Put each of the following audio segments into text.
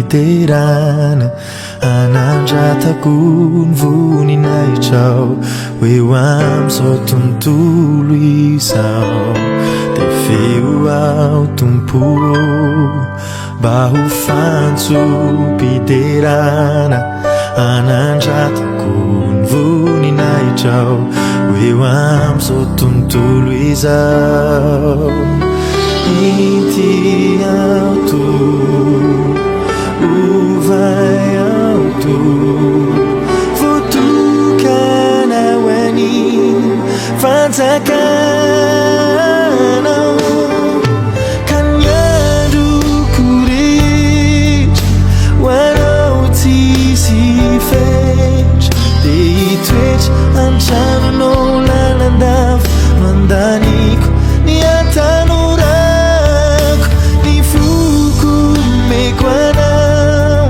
fiderana anandrataku ny voninahitao eo am'izao tontolo izao de feo ao tompo mba ho fantso-piderana anandratako ny voninahitao eo am'izao tontolo izao ity auto ovay auto votokana ho any fanjakanao ka ny androko rehetra ho anao tsisy fetra de hitoetra antranonao lalandava mandaniko ny atanorako ny foko meko anao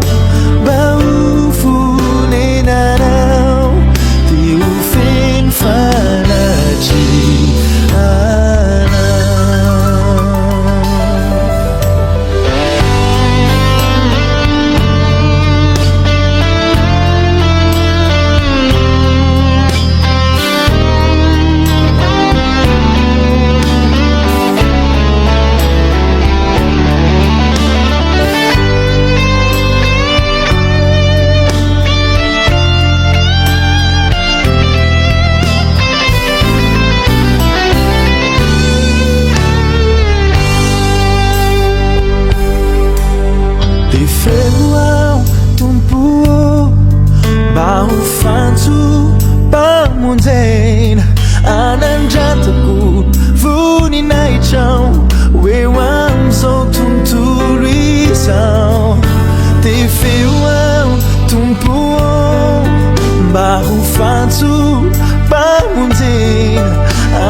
mba ho fonenanao de ho feno fanatrehanao. Feo ao tompo mba ho fantso-pamonjena anandratako voninahitao eo am'izao tontolo izao de feo ao tompo mba ho fantso-pamonjena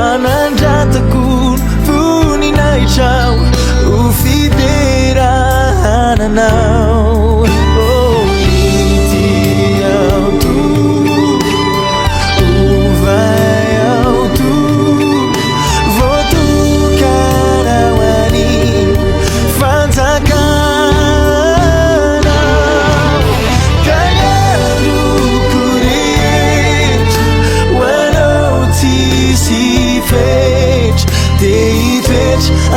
anandratako voninahitao ho fiderananao.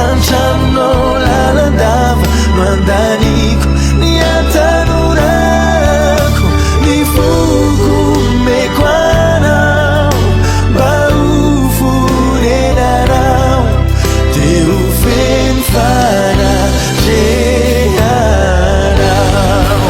Antranonao lalandava mandaniko ny atanorako ny foko meko anao mba ho fonenanao de ho feno fanatrehanao.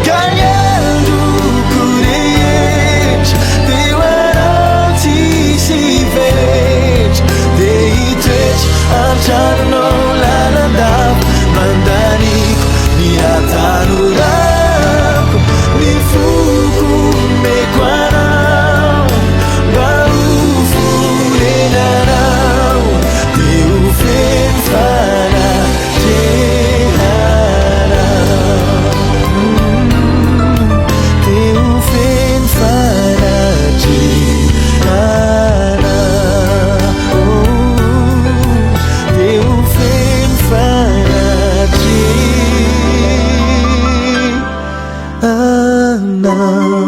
Ka ny androko rehetra de ho anao tsisy fetra de hitoetra antranonao lalandava mandaniko ny atanorako ny foko meko anao mba ho fonenanao de ho feno fanatrehanao de ho feno fanatrehanao.